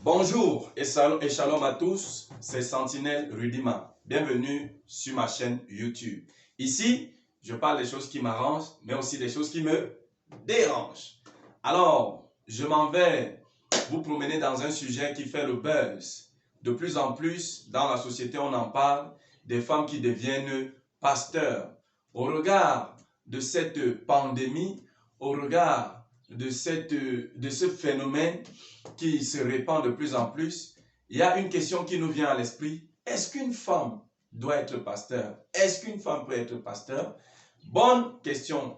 Bonjour et shalom à tous, c'est Sentinelle Rudima. Bienvenue sur ma chaîne YouTube. Ici, je parle des choses qui m'arrangent, mais aussi des choses qui me dérangent. Alors, je m'en vais vous promener dans un sujet qui fait le buzz. De plus en plus, dans la société, on en parle, des femmes qui deviennent pasteurs. Au regard de cette pandémie, au regard de ce phénomène qui se répand de plus en plus, il y a une question qui nous vient à l'esprit. Est-ce qu'une femme doit être pasteur? Est-ce qu'une femme peut être pasteur? Bonne question.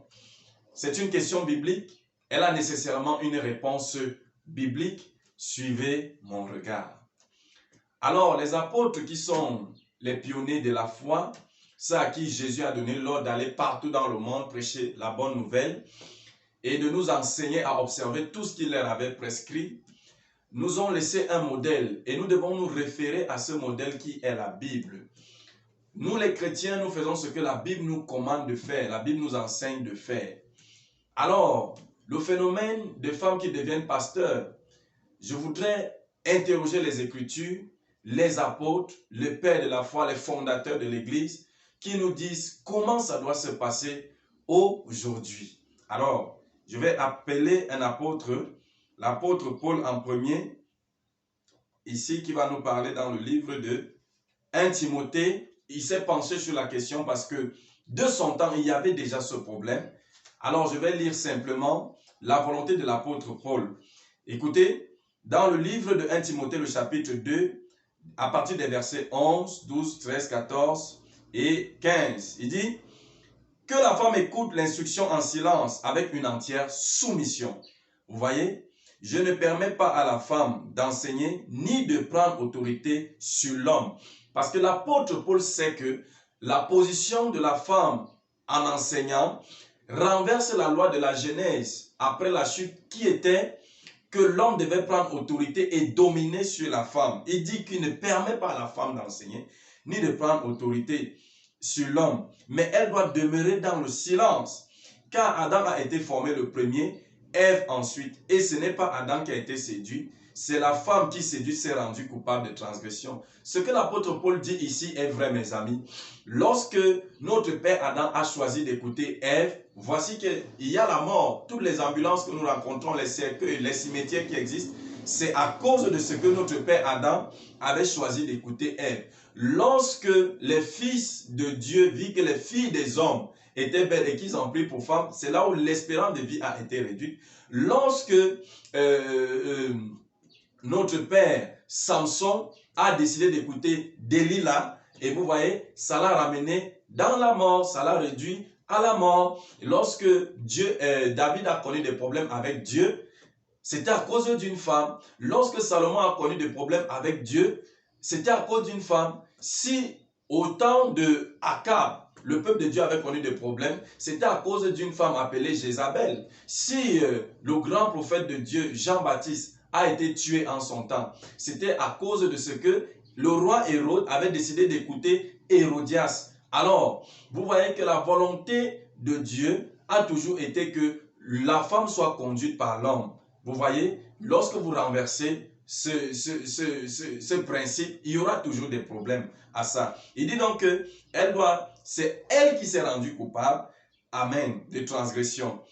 C'est une question biblique. Elle a nécessairement une réponse biblique. Suivez mon regard. Alors, les apôtres qui sont les pionniers de la foi, ceux à qui Jésus a donné l'ordre d'aller partout dans le monde prêcher la bonne nouvelle et de nous enseigner à observer tout ce qu'il leur avait prescrit, nous ont laissé un modèle et nous devons nous référer à ce modèle qui est la Bible. Nous les chrétiens, nous faisons ce que la Bible nous commande de faire, la Bible nous enseigne de faire. Alors, le phénomène des femmes qui deviennent pasteurs, je voudrais interroger les Écritures, les apôtres, les pères de la foi, les fondateurs de l'Église, qui nous disent comment ça doit se passer aujourd'hui. Alors, je vais appeler un apôtre, l'apôtre Paul en premier, ici qui va nous parler dans le livre de 1 Timothée. Il s'est penché sur la question parce que de son temps, il y avait déjà ce problème. Alors, je vais lire simplement la volonté de l'apôtre Paul. Écoutez, dans le livre de 1 Timothée, le chapitre 2, à partir des versets 11, 12, 13, 14 et 15, il dit: que la femme écoute l'instruction en silence avec une entière soumission. Vous voyez, je ne permets pas à la femme d'enseigner ni de prendre autorité sur l'homme. Parce que l'apôtre Paul sait que la position de la femme en enseignant renverse la loi de la Genèse après la chute qui était que l'homme devait prendre autorité et dominer sur la femme. Il dit qu'il ne permet pas à la femme d'enseigner ni de prendre autorité sur l'homme, mais elle doit demeurer dans le silence, car Adam a été formé le premier, Ève ensuite, et ce n'est pas Adam qui a été séduit, c'est la femme qui séduit s'est rendue coupable de transgression. Ce que l'apôtre Paul dit ici est vrai, mes amis. Lorsque notre père Adam a choisi d'écouter Ève, voici qu'il y a la mort. Toutes les ambulances que nous rencontrons, les cercueils, les cimetières qui existent, c'est à cause de ce que notre père Adam avait choisi d'écouter Ève. Lorsque les fils de Dieu virent que les filles des hommes étaient belles et qu'ils ont pris pour femmes, c'est là où l'espérance de vie a été réduite. Lorsque notre père Samson a décidé d'écouter Delilah, et vous voyez, ça l'a ramené dans la mort, ça l'a réduit à la mort. Et lorsque David a connu des problèmes avec Dieu, c'était à cause d'une femme. Lorsque Salomon a connu des problèmes avec Dieu, c'était à cause d'une femme. Si au temps de Akab, le peuple de Dieu avait connu des problèmes, c'était à cause d'une femme appelée Jézabel. Si le grand prophète de Dieu, Jean-Baptiste, a été tué en son temps, c'était à cause de ce que le roi Hérode avait décidé d'écouter Hérodias. Alors, vous voyez que la volonté de Dieu a toujours été que la femme soit conduite par l'homme. Vous voyez, lorsque vous renversez ce principe, il y aura toujours des problèmes à ça. Il dit donc que c'est elle qui s'est rendue coupable, amen, de transgression.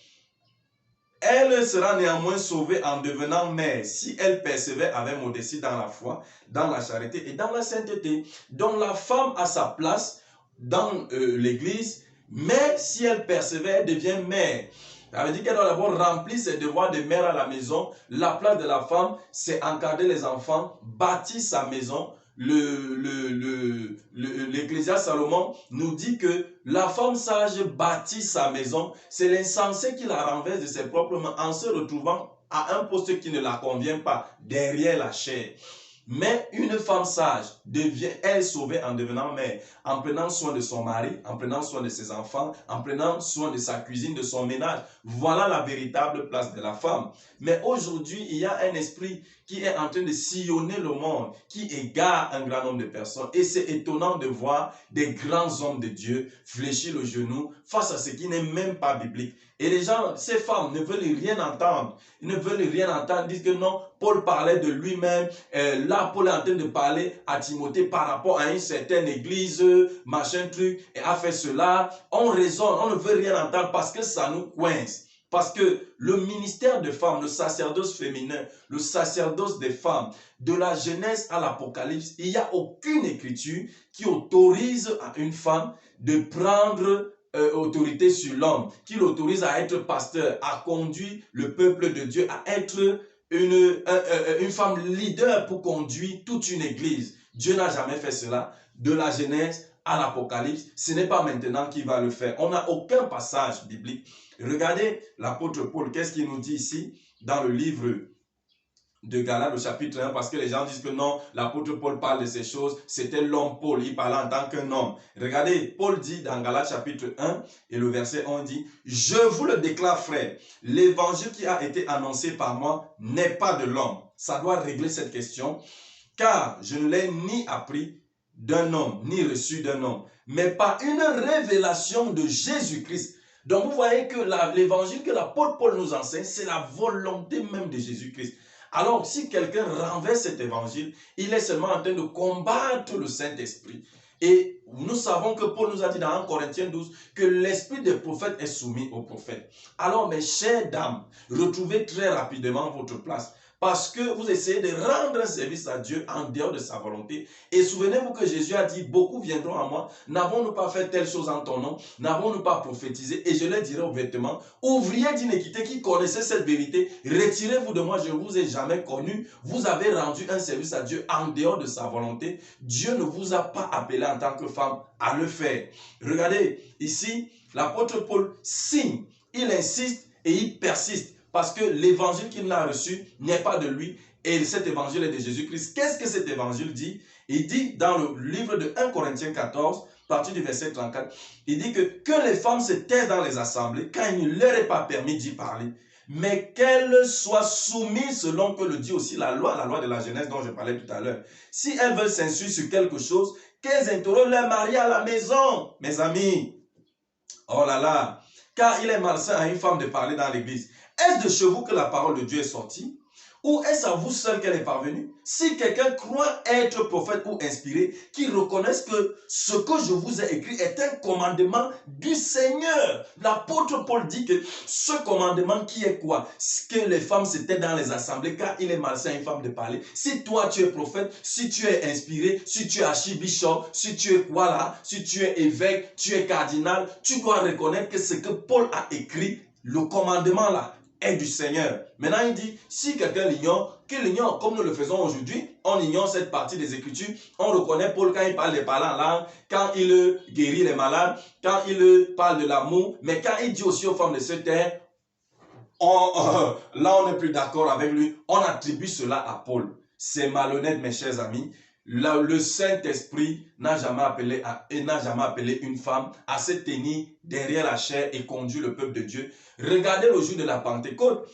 Elle sera néanmoins sauvée en devenant mère si elle persévère avec modestie dans la foi, dans la charité et dans la sainteté. Donc la femme a sa place dans l'église, mais si elle persévère, elle devient mère. Ça veut dire qu'elle doit d'abord remplir ses devoirs de mère à la maison. La place de la femme, c'est encadrer les enfants, bâtir sa maison. L'Ecclésiaste Salomon nous dit que la femme sage bâtit sa maison. C'est l'insensé qui la renverse de ses propres mains en se retrouvant à un poste qui ne la convient pas, derrière la chair. Mais une femme sage est sauvée en devenant mère, en prenant soin de son mari, en prenant soin de ses enfants, en prenant soin de sa cuisine, de son ménage. Voilà la véritable place de la femme. Mais aujourd'hui, il y a un esprit qui est en train de sillonner le monde, qui égare un grand nombre de personnes. Et c'est étonnant de voir des grands hommes de Dieu fléchir le genou face à ce qui n'est même pas biblique. Et les gens, ces femmes ne veulent rien entendre. Ils ne veulent rien entendre. Ils disent que non, Paul parlait de lui-même. Là, Paul est en train de parler à Timothée par rapport à une certaine église, machin truc, et a fait cela. On raisonne, on ne veut rien entendre parce que ça nous coince. Parce que le ministère de femmes, le sacerdoce féminin, le sacerdoce des femmes, de la Genèse à l'Apocalypse, il n'y a aucune écriture qui autorise à une femme de prendre autorité sur l'homme, qui l'autorise à être pasteur, à conduire le peuple de Dieu, à être une femme leader pour conduire toute une église. Dieu n'a jamais fait cela. De la Genèse à l'Apocalypse, ce n'est pas maintenant qu'il va le faire. On n'a aucun passage biblique. Regardez l'apôtre Paul, qu'est-ce qu'il nous dit ici dans le livre de Galates au chapitre 1, parce que les gens disent que non, l'apôtre Paul parle de ces choses, c'était l'homme Paul, il parlait en tant qu'un homme. Regardez, Paul dit dans Galates chapitre 1 et le verset 1 dit, « Je vous le déclare frère, l'évangile qui a été annoncé par moi n'est pas de l'homme. » Ça doit régler cette question, car je ne l'ai ni appris d'un homme, ni reçu d'un homme, mais par une révélation de Jésus-Christ. Donc vous voyez que l'évangile que l'apôtre Paul nous enseigne, c'est la volonté même de Jésus-Christ. Alors, si quelqu'un renverse cet évangile, il est seulement en train de combattre le Saint-Esprit. Et nous savons que Paul nous a dit dans 1 Corinthiens 12 que l'esprit des prophètes est soumis aux prophètes. Alors, mes chères dames, retrouvez très rapidement votre place. Parce que vous essayez de rendre un service à Dieu en dehors de sa volonté. Et souvenez-vous que Jésus a dit, beaucoup viendront à moi, n'avons-nous pas fait telle chose en ton nom, n'avons-nous pas prophétisé, et je leur dirai aux vêtements, ouvriers d'inéquité qui connaissaient cette vérité, retirez-vous de moi, je ne vous ai jamais connu, vous avez rendu un service à Dieu en dehors de sa volonté. Dieu ne vous a pas appelé en tant que femme à le faire. Regardez, ici, l'apôtre Paul signe, il insiste et il persiste. Parce que l'évangile qu'il a reçu n'est pas de lui et cet évangile est de Jésus-Christ. Qu'est-ce que cet évangile dit? Il dit dans le livre de 1 Corinthiens 14, à partir du verset 34, il dit que les femmes se taisent dans les assemblées quand il ne leur est pas permis d'y parler, mais qu'elles soient soumises selon que le dit aussi la loi de la Genèse dont je parlais tout à l'heure. Si elles veulent s'instruire sur quelque chose, qu'elles interrogent leur mari à la maison, mes amis. Oh là là, car il est malsain à une femme de parler dans l'église. Est-ce de chez vous que la parole de Dieu est sortie? Ou est-ce à vous seul qu'elle est parvenue? Si quelqu'un croit être prophète ou inspiré, qu'il reconnaisse que ce que je vous ai écrit est un commandement du Seigneur. L'apôtre Paul dit que ce commandement qui est quoi? Que les femmes s'étaient dans les assemblées, car il est malsain à une femme de parler. Si toi tu es prophète, si tu es inspiré, si tu es archibishop, si tu es quoi là, si tu es évêque, tu es cardinal, tu dois reconnaître que ce que Paul a écrit, le commandement là, est du Seigneur. Maintenant, il dit, si quelqu'un l'ignore, qu'il l'ignore comme nous le faisons aujourd'hui, on ignore cette partie des Écritures, on reconnaît Paul quand il parle des paroles en langue, quand il guérit les malades, quand il parle de l'amour, mais quand il dit aussi aux femmes de cette terre, là on n'est plus d'accord avec lui, on attribue cela à Paul. C'est malhonnête, mes chers amis. Le Saint-Esprit n'a jamais appelé une femme à se tenir derrière la chair et conduire le peuple de Dieu. Regardez le jour de la Pentecôte.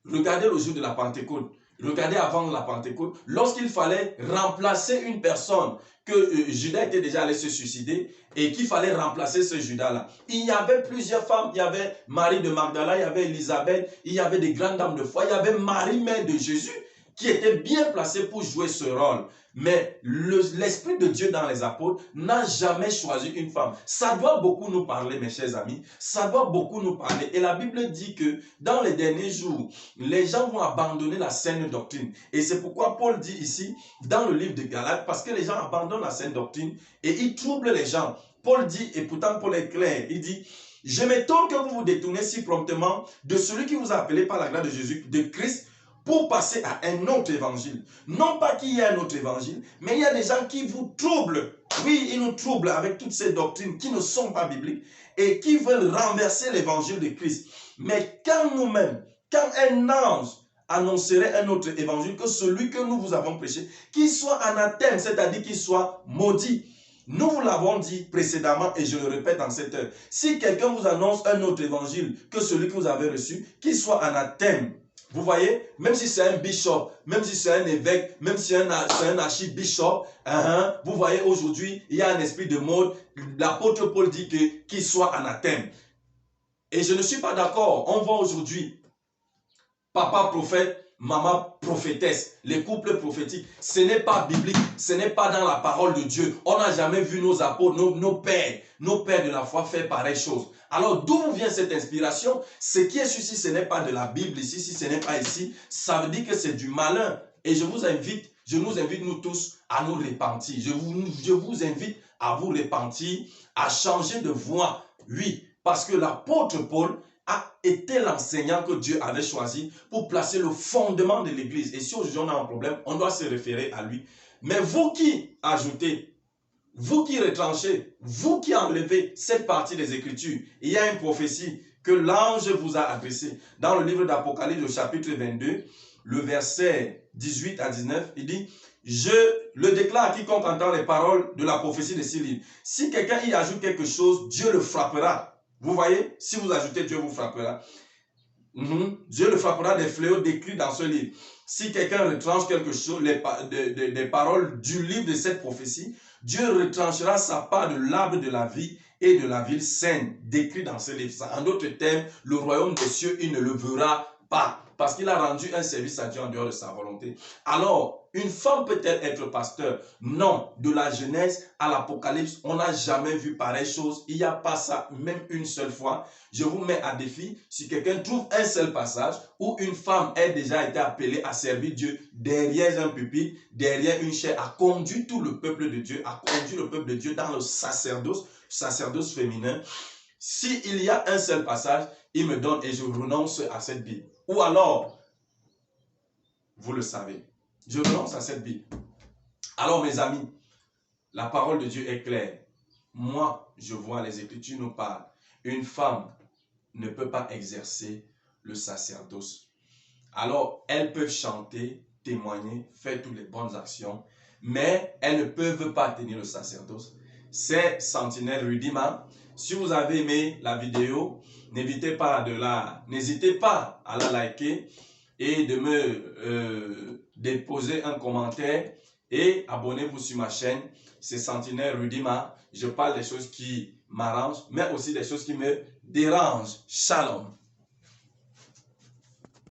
Regardez le jour de la Pentecôte. Regardez avant la Pentecôte. Lorsqu'il fallait remplacer une personne, que Judas était déjà allé se suicider et qu'il fallait remplacer ce Judas-là. Il y avait plusieurs femmes. Il y avait Marie de Magdala, il y avait Élisabeth, il y avait des grandes dames de foi, il y avait Marie, mère de Jésus, qui était bien placée pour jouer ce rôle. Mais l'Esprit de Dieu dans les apôtres n'a jamais choisi une femme. Ça doit beaucoup nous parler, mes chers amis. Ça doit beaucoup nous parler. Et la Bible dit que dans les derniers jours, les gens vont abandonner la saine doctrine. Et c'est pourquoi Paul dit ici, dans le livre de Galates, parce que les gens abandonnent la saine doctrine et ils troublent les gens. Paul dit, et pourtant Paul est clair, il dit, je m'étonne que vous vous détournez si promptement de celui qui vous a appelé par la grâce de Jésus, de Christ, pour passer à un autre évangile. Non pas qu'il y ait un autre évangile, mais il y a des gens qui vous troublent. Oui, ils nous troublent avec toutes ces doctrines qui ne sont pas bibliques et qui veulent renverser l'évangile de Christ. Mais quand nous-mêmes, quand un ange annoncerait un autre évangile que celui que nous vous avons prêché, qu'il soit anathème, c'est-à-dire qu'il soit maudit. Nous vous l'avons dit précédemment et je le répète en cette heure. Si quelqu'un vous annonce un autre évangile que celui que vous avez reçu, qu'il soit anathème. Vous voyez, même si c'est un bishop, même si c'est un évêque, même si c'est un archibishop, vous voyez aujourd'hui, il y a un esprit de mode. L'apôtre Paul dit qu'il soit anathème. Et je ne suis pas d'accord. On voit aujourd'hui papa prophète, maman prophétesse, les couples prophétiques. Ce n'est pas biblique, ce n'est pas dans la parole de Dieu. On n'a jamais vu nos apôtres, nos pères de la foi faire pareille chose. Alors d'où vient cette inspiration? Ce qui est ici, ce n'est pas de la Bible ici, si ce n'est pas ici, ça veut dire que c'est du malin. Et je nous invite nous tous à nous repentir. Je vous invite à vous repentir, à changer de voie. Oui, parce que l'apôtre Paul a été l'enseignant que Dieu avait choisi pour placer le fondement de l'église. Et si aujourd'hui on a un problème, on doit se référer à lui. Mais vous qui ajoutez, vous qui retranchez, vous qui enlevez cette partie des Écritures, il y a une prophétie que l'ange vous a adressée. Dans le livre d'Apocalypse, au chapitre 22, le verset 18 à 19, il dit « Je le déclare à quiconque entend les paroles de la prophétie de ces livres. Si quelqu'un y ajoute quelque chose, Dieu le frappera. » Vous voyez, si vous ajoutez, Dieu vous frappera. Dieu le frappera des fléaux décrits dans ce livre. Si quelqu'un retranche quelque chose, des paroles du livre de cette prophétie, Dieu retranchera sa part de l'arbre de la vie et de la ville sainte, décrit dans ce livre. En d'autres termes, le royaume des cieux, il ne le verra pas. Parce qu'il a rendu un service à Dieu en dehors de sa volonté. Alors, une femme peut-elle être pasteur? Non. De la Genèse à l'Apocalypse, on n'a jamais vu pareille chose. Il n'y a pas ça, même une seule fois. Je vous mets à défi, si quelqu'un trouve un seul passage où une femme a déjà été appelée à servir Dieu derrière un pupitre, derrière une chaire, a conduit tout le peuple de Dieu, a conduit le peuple de Dieu dans le sacerdoce féminin. S'il y a un seul passage, il me donne et je renonce à cette Bible. Ou alors, vous le savez, je renonce à cette Bible. Alors mes amis, la parole de Dieu est claire. Moi, je vois, les Écritures nous parlent. Une femme ne peut pas exercer le sacerdoce. Alors, elles peuvent chanter, témoigner, faire toutes les bonnes actions, mais elles ne peuvent pas tenir le sacerdoce. C'est Sentinelle Rudima. Si vous avez aimé la vidéo, n'hésitez pas à la liker et de me déposer un commentaire et abonnez-vous sur ma chaîne. C'est Sentinelle Rudima. Je parle des choses qui m'arrangent, mais aussi des choses qui me dérangent. Shalom.